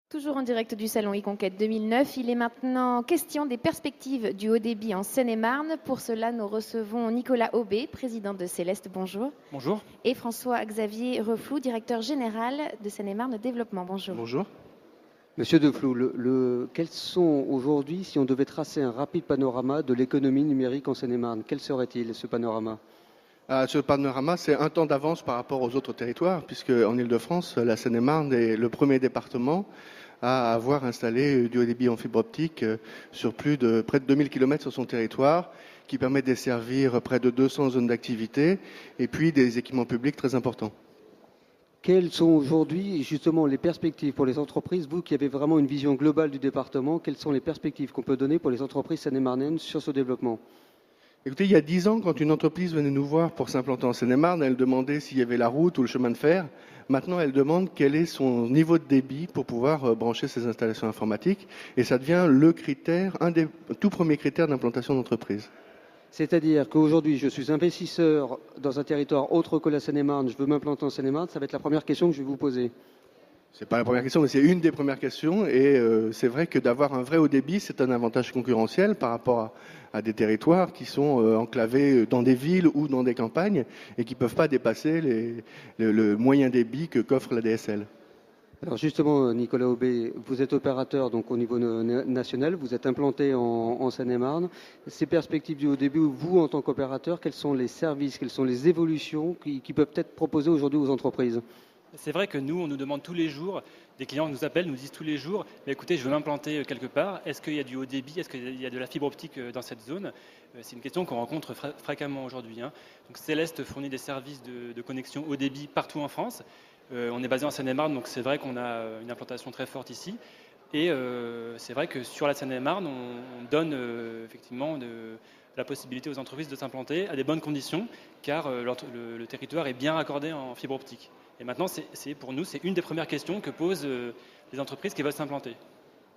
Toujours en direct du Salon e-Conquête 2009, il est maintenant question des perspectives du haut débit en Seine-et-Marne. Pour cela, nous recevons Nicolas Aubé, président de Céleste, bonjour. Bonjour. Et François-Xavier Reflou, directeur général de Seine-et-Marne Développement, bonjour. Bonjour. Monsieur Deflou, quels sont aujourd'hui, si on devait tracer un rapide panorama de l'économie numérique en Seine-et-Marne, quel serait-il ce panorama ? Ce panorama, c'est un temps d'avance par rapport aux autres territoires, puisque en Ile-de-France, la Seine-et-Marne est le premier département à avoir installé du haut débit en fibre optique sur près de 2000 km sur son territoire, qui permet de desservir près de 200 zones d'activité et puis des équipements publics très importants. Quelles sont aujourd'hui justement les perspectives pour les entreprises, vous qui avez vraiment une vision globale du département, quelles sont les perspectives qu'on peut donner pour les entreprises seine-et-marnaises sur ce développement ? Écoutez, il y a 10 ans, quand une entreprise venait nous voir pour s'implanter en Seine-et-Marne, elle demandait s'il y avait la route ou le chemin de fer. Maintenant, elle demande quel est son niveau de débit pour pouvoir brancher ses installations informatiques. Et ça devient le critère, un des tout premiers critères d'implantation d'entreprise. C'est-à-dire qu'aujourd'hui, je suis investisseur dans un territoire autre que la Seine-et-Marne, je veux m'implanter en Seine-et-Marne, ça va être la première question que je vais vous poser. C'est pas la première question, mais c'est une des premières questions. Et c'est vrai que d'avoir un vrai haut débit, c'est un avantage concurrentiel par rapport à des territoires qui sont enclavés dans des villes ou dans des campagnes et qui ne peuvent pas dépasser le moyen débit qu'offre la DSL. Alors justement, Nicolas Aubé, vous êtes opérateur donc au niveau national, vous êtes implanté en Seine-et-Marne. Ces perspectives du haut débit, vous en tant qu'opérateur, quels sont les services, quelles sont les évolutions qui peuvent être proposées aujourd'hui aux entreprises ? C'est vrai que nous, on nous demande tous les jours, des clients nous appellent, nous disent tous les jours, écoutez, je veux m'implanter quelque part, est-ce qu'il y a du haut débit, est-ce qu'il y a de la fibre optique dans cette zone ? C'est une question qu'on rencontre fréquemment aujourd'hui. Donc Céleste fournit des services de connexion haut débit partout en France. On est basé en Seine-et-Marne, donc c'est vrai qu'on a une implantation très forte ici. Et c'est vrai que sur la Seine-et-Marne, on donne effectivement la possibilité aux entreprises de s'implanter à des bonnes conditions, car le territoire est bien raccordé en fibre optique. Et maintenant, pour nous, c'est une des premières questions que posent les entreprises qui veulent s'implanter.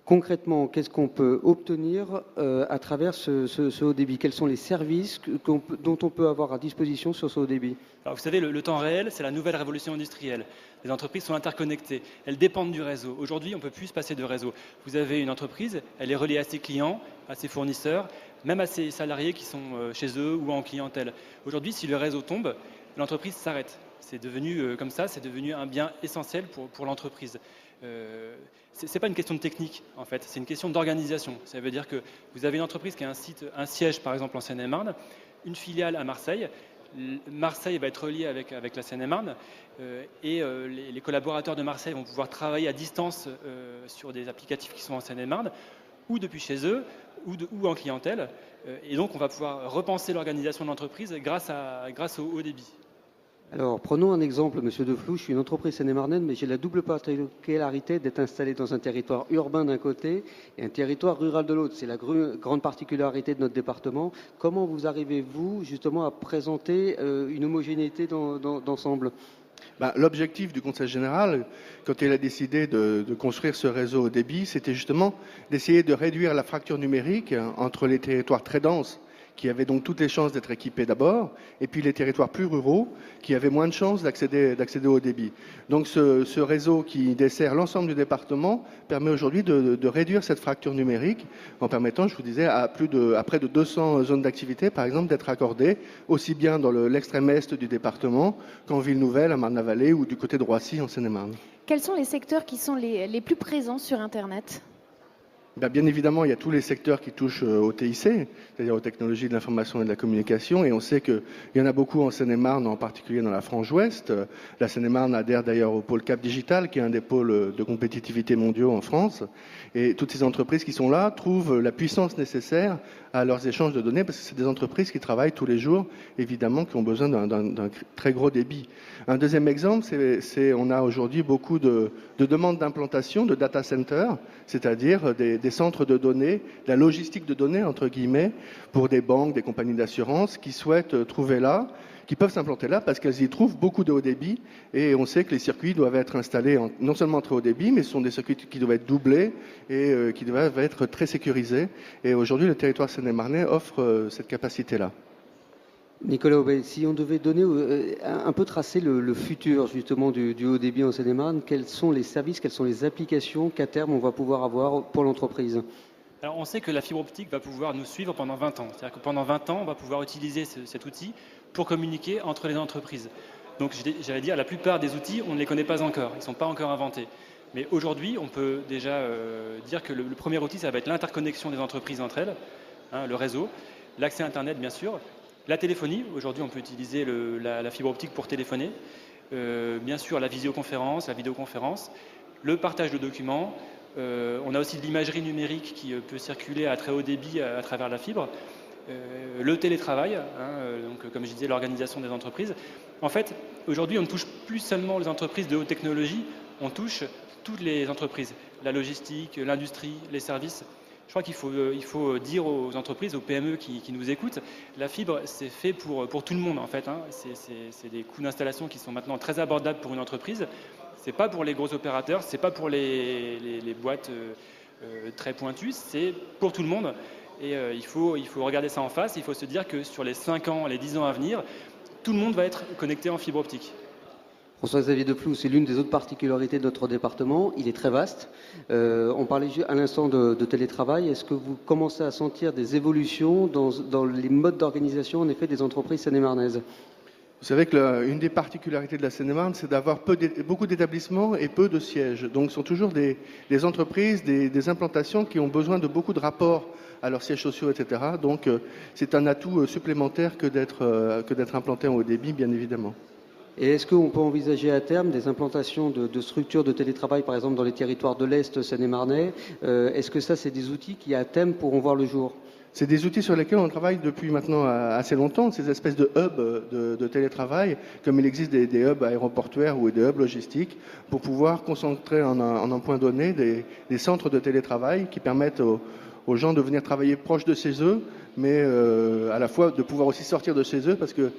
Concrètement, qu'est-ce qu'on peut obtenir à travers ce haut débit ? Quels sont les services dont on peut avoir à disposition sur ce haut débit ? Alors, vous savez, le temps réel, c'est la nouvelle révolution industrielle. Les entreprises sont interconnectées, elles dépendent du réseau. Aujourd'hui, on ne peut plus se passer de réseau. Vous avez une entreprise, elle est reliée à ses clients, à ses fournisseurs, même à ses salariés qui sont chez eux ou en clientèle. Aujourd'hui, si le réseau tombe, l'entreprise s'arrête. C'est devenu comme ça, c'est devenu un bien essentiel pour l'entreprise. Ce n'est pas une question de technique, en fait, c'est une question d'organisation. Ça veut dire que vous avez une entreprise qui a un siège, par exemple, en Seine-et-Marne, une filiale à Marseille. Marseille va être reliée avec la Seine-et-Marne et les collaborateurs de Marseille vont pouvoir travailler à distance sur des applicatifs qui sont en Seine-et-Marne ou depuis chez eux ou en clientèle. Et donc, on va pouvoir repenser l'organisation de l'entreprise grâce au haut débit. Alors, prenons un exemple, Monsieur Deflou. Je suis une entreprise seine-et-marnaise, mais j'ai la double particularité d'être installé dans un territoire urbain d'un côté et un territoire rural de l'autre. C'est la grande particularité de notre département. Comment vous arrivez-vous justement à présenter une homogénéité d'ensemble ? L'objectif du Conseil général, quand il a décidé de construire ce réseau haut débit, c'était justement d'essayer de réduire la fracture numérique entre les territoires très denses, qui avaient donc toutes les chances d'être équipés d'abord, et puis les territoires plus ruraux, qui avaient moins de chances d'accéder au haut débit. Donc ce réseau qui dessert l'ensemble du département permet aujourd'hui de réduire cette fracture numérique en permettant, je vous disais, à près de 200 zones d'activité, par exemple, d'être accordées aussi bien dans l'extrême est du département qu'en Ville-Nouvelle, à Marne-la-Vallée ou du côté de Roissy, en Seine-et-Marne. Quels sont les secteurs qui sont les plus présents sur Internet ? Bien évidemment, il y a tous les secteurs qui touchent au TIC, c'est-à-dire aux technologies de l'information et de la communication, et on sait qu'il y en a beaucoup en Seine-et-Marne, en particulier dans la frange ouest. La Seine-et-Marne adhère d'ailleurs au pôle Cap Digital, qui est un des pôles de compétitivité mondiaux en France, et toutes ces entreprises qui sont là trouvent la puissance nécessaire à leurs échanges de données, parce que c'est des entreprises qui travaillent tous les jours, évidemment, qui ont besoin d'un très gros débit. Un deuxième exemple, c'est on a aujourd'hui beaucoup de demandes d'implantation de data centers, c'est-à-dire des centres de données, la logistique de données, entre guillemets, pour des banques, des compagnies d'assurance qui souhaitent trouver là, qui peuvent s'implanter là parce qu'elles y trouvent beaucoup de haut débit. Et on sait que les circuits doivent être installés non seulement en très haut débit, mais ce sont des circuits qui doivent être doublés et qui doivent être très sécurisés. Et aujourd'hui, le territoire seine-et-marnais offre cette capacité-là. Nicolas Aubé, si on devait donner un peu tracer le futur justement du haut débit en Seine-et-Marne, quels sont les services, quelles sont les applications qu'à terme on va pouvoir avoir pour l'entreprise? Alors, on sait que la fibre optique va pouvoir nous suivre pendant 20 ans. C'est-à-dire que pendant 20 ans, on va pouvoir utiliser cet outil pour communiquer entre les entreprises. Donc, j'allais dire, la plupart des outils, on ne les connaît pas encore. Ils ne sont pas encore inventés. Mais aujourd'hui, on peut déjà dire que le premier outil, ça va être l'interconnexion des entreprises entre elles, hein, le réseau, l'accès Internet, bien sûr, la téléphonie. Aujourd'hui, on peut utiliser la fibre optique pour téléphoner. Bien sûr, la visioconférence, le partage de documents. On a aussi de l'imagerie numérique qui peut circuler à très haut débit à travers la fibre. Le télétravail, donc, comme je disais, l'organisation des entreprises. En fait, aujourd'hui, on ne touche plus seulement les entreprises de haute technologie, on touche toutes les entreprises, la logistique, l'industrie, les services. Je crois qu'il faut dire aux entreprises, aux PME qui nous écoutent, la fibre, c'est fait pour tout le monde, en fait. C'est des coûts d'installation qui sont maintenant très abordables pour une entreprise. C'est pas pour les gros opérateurs, c'est pas pour les boîtes très pointues, c'est pour tout le monde. Et il faut regarder ça en face. Il faut se dire que sur les 5 ans, les 10 ans à venir, tout le monde va être connecté en fibre optique. François-Xavier Deflou, c'est l'une des autres particularités de notre département. Il est très vaste. On parlait à l'instant de télétravail. Est-ce que vous commencez à sentir des évolutions dans les modes d'organisation, en effet, des entreprises seine-et-marnaises? Vous savez que une des particularités de la Seine-et-Marne, c'est d'avoir beaucoup d'établissements et peu de sièges. Donc, ce sont toujours des entreprises, des implantations qui ont besoin de beaucoup de rapports à leurs sièges sociaux, etc. Donc, c'est un atout supplémentaire que d'être implanté en haut débit, bien évidemment. Et est-ce qu'on peut envisager à terme des implantations de structures de télétravail, par exemple dans les territoires de l'Est seine-et-marnais? Est-ce que ça, c'est des outils qui, à terme, pourront voir le jour? C'est des outils sur lesquels on travaille depuis maintenant assez longtemps, ces espèces de hubs de télétravail, comme il existe des hubs aéroportuaires ou des hubs logistiques, pour pouvoir concentrer en un point donné des centres de télétravail qui permettent aux gens de venir travailler proche de chez eux, mais à la fois de pouvoir aussi sortir de chez eux, parce que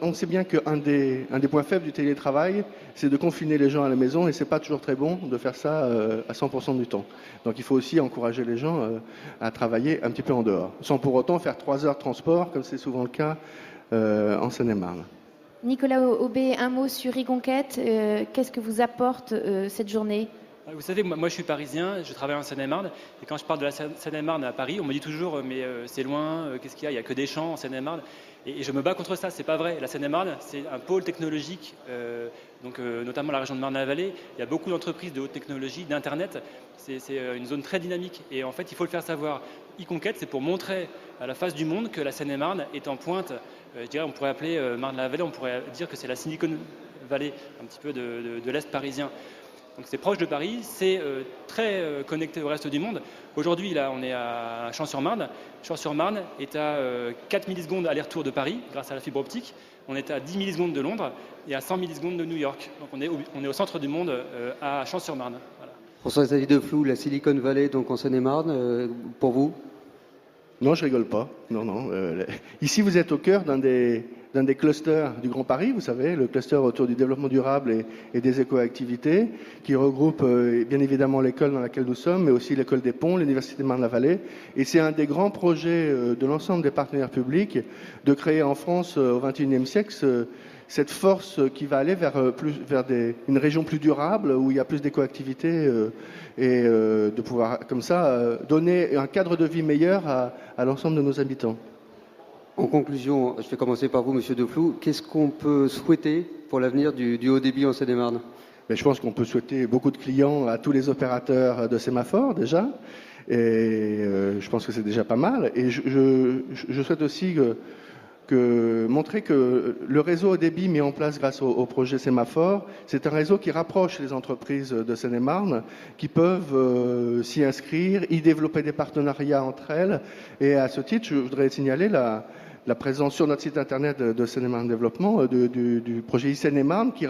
on sait bien qu'un des points faibles du télétravail, c'est de confiner les gens à la maison, et c'est pas toujours très bon de faire ça à 100% du temps. Donc il faut aussi encourager les gens à travailler un petit peu en dehors, sans pour autant faire 3 heures de transport, comme c'est souvent le cas en Seine-et-Marne. Nicolas Aubé, un mot sur Reconquête. Qu'est-ce que vous apporte cette journée? Vous savez, moi je suis parisien, je travaille en Seine-et-Marne, et quand je parle de la Seine-et-Marne à Paris, on me dit toujours mais c'est loin, qu'est-ce qu'il y a? Il n'y a que des champs en Seine-et-Marne. Et je me bats contre ça, c'est pas vrai. La Seine-et-Marne, c'est un pôle technologique, notamment la région de Marne-la-Vallée. Il y a beaucoup d'entreprises de haute technologie, d'Internet. C'est une zone très dynamique. Et en fait, il faut le faire savoir. E-Conquête, c'est pour montrer à la face du monde que la Seine-et-Marne est en pointe. Je dirais, on pourrait appeler Marne-la-Vallée, on pourrait dire que c'est la Silicon Valley, un petit peu de l'Est parisien. Donc c'est proche de Paris, c'est très connecté au reste du monde. Aujourd'hui, là, on est à Champs-sur-Marne. Champs-sur-Marne est à 4 millisecondes aller-retour de Paris, grâce à la fibre optique. On est à 10 millisecondes de Londres et à 100 millisecondes de New York. Donc on est au centre du monde à Champs-sur-Marne. Voilà. François-Xavier Deflou, la Silicon Valley, donc en Seine-et-Marne, pour vous? Non, je rigole pas. Non. Ici, vous êtes au cœur d'un des clusters du Grand Paris, vous savez, le cluster autour du développement durable et des éco-activités, qui regroupe bien évidemment l'école dans laquelle nous sommes, mais aussi l'école des Ponts, l'Université de Marne-la-Vallée. Et c'est un des grands projets de l'ensemble des partenaires publics de créer en France au XXIe siècle cette force qui va aller vers une région plus durable, où il y a plus d'éco-activités et de pouvoir, comme ça, donner un cadre de vie meilleur à l'ensemble de nos habitants. En conclusion, je vais commencer par vous, Monsieur Deflou. Qu'est-ce qu'on peut souhaiter pour l'avenir du haut débit en Seine-et-Marne? Je pense qu'on peut souhaiter beaucoup de clients à tous les opérateurs de sémaphores, déjà. Et je pense que c'est déjà pas mal. Et je souhaite aussi montrer que le réseau haut débit mis en place grâce au projet Sémaphore, c'est un réseau qui rapproche les entreprises de Seine-et-Marne, qui peuvent s'y inscrire, y développer des partenariats entre elles. Et à ce titre, je voudrais signaler la présence sur notre site internet de Seine-et-Marne Développement du projet e-Seine-et-Marne qui